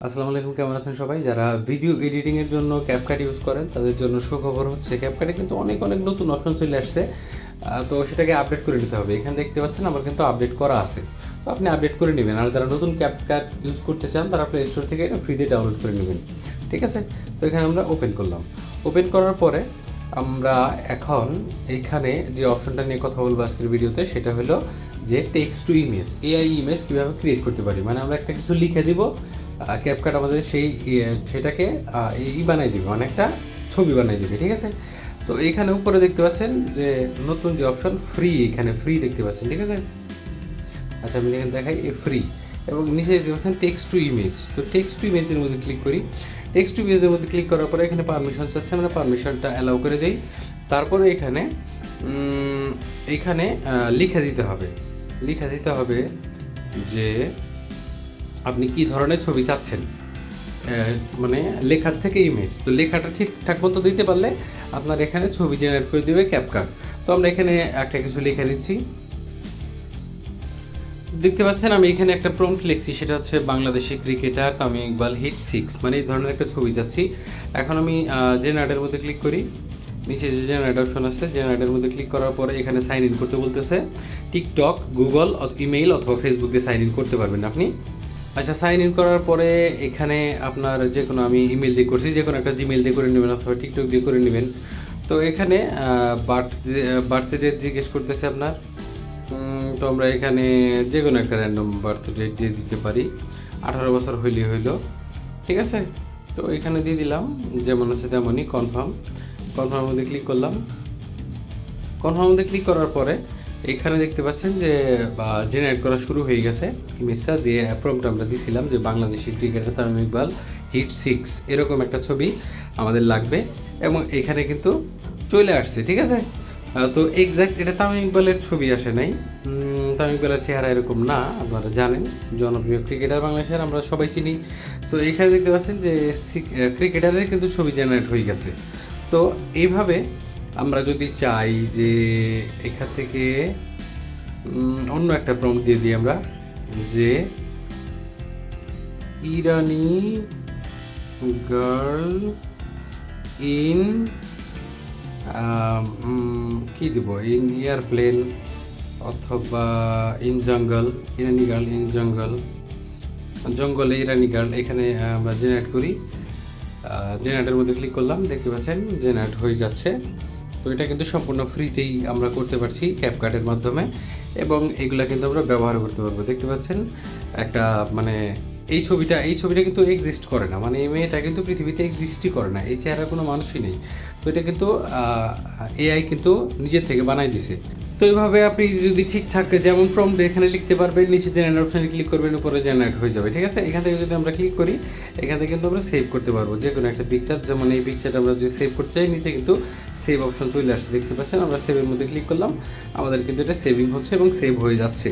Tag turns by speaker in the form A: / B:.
A: আসসালামু আলাইকুম, কেমন আছেন সবাই? যারা ভিডিও এডিটিং এর জন্য ক্যাপকাট ইউজ করেন তাদের জন্য সুখবর হচ্ছে ক্যাপকাটে কিন্তু অনেক নতুন অপশন চলে আসছে। তো সেটাকে আপডেট করে নিতে হবে। এখানে দেখতে পাচ্ছেন আমার কিন্তু আপডেট করা আছে, তো আপনি আপডেট করে নেবেন। আর যারা নতুন ক্যাপকাট ইউজ করতে চান তারা প্লে স্টোর থেকে এটা ফ্রিতে ডাউনলোড করে নেবেন, ঠিক আছে? তো এখানে আমরা ওপেন করলাম। ওপেন করার পরে আমরা এখন এইখানে যে অপশনটা নিয়ে কথা বলবো আজকের ভিডিওতে, সেটা হলো যে text to image, AI image কীভাবে ক্রিয়েট করতে পারি। মানে আমরা একটা কিছু লিখে দিব, ক্যাপকাট আমাদের সেটাকে বানাই দিবে, মানে একটা ছবি বানাই দিবে, ঠিক আছে? তো এইখানে উপরে দেখতে পাচ্ছেন যে নতুন যে অপশন ফ্রি, এখানে ফ্রি দেখতে পাচ্ছেন, ঠিক আছে? আচ্ছা, আমি এখানে দেখাই ফ্রি, এবং নিচে দেখতে পাচ্ছেন টেক্সট টু ইমেজ। তো টেক্সট টু ইমেজের মধ্যে ক্লিক করি। টেক্সট টু ইমেজের মধ্যে ক্লিক করার পরে এখানে পারমিশন চাচ্ছে, আমরা পারমিশনটা অ্যালাউ করে দিই। তারপরে এখানে লিখে দিতে হবে যে আপনি কি ধরনের ছবি চাচ্ছেন, মানে লেখার থেকে ইমেজ। তো লেখাটা ঠিকঠাক মতো দিতে পারলে আপনার এখানে ছবি জেনারেট করে দেবে ক্যাপকাট। তো আমরা এখানে একটা কিছু লিখে নিচ্ছি। দেখতে পাচ্ছেন আমি এখানে একটা প্রম্পট লিখছি, সেটা হচ্ছে বাংলাদেশি ক্রিকেটার তামিম ইকবাল হিট 6, মানে এই ধরনের একটা ছবি চাচ্ছি। এখন আমি জেনারেটের মধ্যে ক্লিক করি। নিচে যে জেনারেট অপশন আছে, জেনারেটের মধ্যে ক্লিক করার পরে এখানে সাইন ইন করতে বলতেছে। টিকটক, গুগল, ইমেইল অথবা ফেসবুক দিয়ে সাইন ইন করতে পারবেন আপনি। আচ্ছা, সাইন ইন করার পরে এখানে আপনার যে কোনো, আমি ইমেল দিয়ে করছি, যে কোনো একটা জিমেল দিয়ে করে নেবেন অথবা টিকটক দিয়ে করে নেবেন। তো এখানে বার্থডে ডেট জিজ্ঞেস করতেছে আপনার। তো আমরা এখানে যে কোনো একটা র্যান্ডম বার্থডে ডেট দিয়ে দিতে পারি, 18 বছর হইলেই হইলো, ঠিক আছে? তো এখানে দিয়ে দিলাম যেমন আছে তেমনই। কনফার্মের মধ্যে ক্লিক করলাম। কনফার্মের মধ্যে ক্লিক করার পরে এখানে দেখতে পাচ্ছেন যে জেনারেট করা শুরু হয়ে গেছে ইমেজটা। যে প্রম্পটটা আমরা দিছিলাম যে বাংলাদেশি ক্রিকেটার তামিম ইকবাল হিট 6, এরকম একটা ছবি আমাদের লাগবে, এবং এখানে কিন্তু চলে আসছে, ঠিক আছে? তো এক্স্যাক্ট এটা তামিম ইকবালের ছবি আসে নাই। তামিম ইকবালের চেহারা এরকম না, আপনারা জানেন, জনপ্রিয় ক্রিকেটার বাংলাদেশের, আমরা সবাই চিনি। তো এখানে দেখতে পাচ্ছেন যে ক্রিকেটারের কিন্তু ছবি জেনারেট হয়ে গেছে। তো এইভাবে আমরা যদি চাই যে এখান থেকে অন্য একটা প্রম্পট দিয়ে দিই আমরা, যে ইরানি গার্ল ইন কি দিব, ইন এয়ারপ্লেন অথবা ইন জঙ্গল, ইরানি গার্ল ইন জঙ্গলে ইরানি গার্ল, এখানে আমরা জেনারেট করি। জেনারেটের মধ্যে ক্লিক করলাম, দেখতে পাচ্ছেন জেনারেট হয়ে যাচ্ছে। তো এটা কিন্তু সম্পূর্ণ ফ্রিতেই আমরা করতে পারছি ক্যাপকাটের মাধ্যমে, এবং এগুলা কিন্তু আমরা ব্যবহার করতে পারবো। দেখতে পাচ্ছেন একটা, মানে এই ছবিটা কিন্তু এক্সিস্ট করে না, মানে এই মেয়েটা কিন্তু পৃথিবীতে এক্সিস্টই করে না, এই চেহারা কোনো মানুষই নেই। তো এটা কিন্তু এআই কিন্তু নিজের থেকে বানাই দিছে। তো এইভাবে আপনি যদি ঠিকঠাক যেমন প্রম্পট এখানে লিখতে পারবেন, নিচে জেনারেট অপশানে ক্লিক করবেন, উপরে জেনারেট হয়ে যাবে, ঠিক আছে? এখান থেকে যদি আমরা ক্লিক করি, এখান থেকে কিন্তু আমরা সেভ করতে পারবো যে কোনো একটা পিকচার। যেমন এই পিকচারটা আমরা যদি সেভ করতে চাই, নিচে কিন্তু সেভ অপশন চলে আসছে, দেখতে পাচ্ছেন। আমরা সেভের মধ্যে ক্লিক করলাম, আমাদের কিন্তু এটা সেভিং হচ্ছে এবং সেভ হয়ে যাচ্ছে।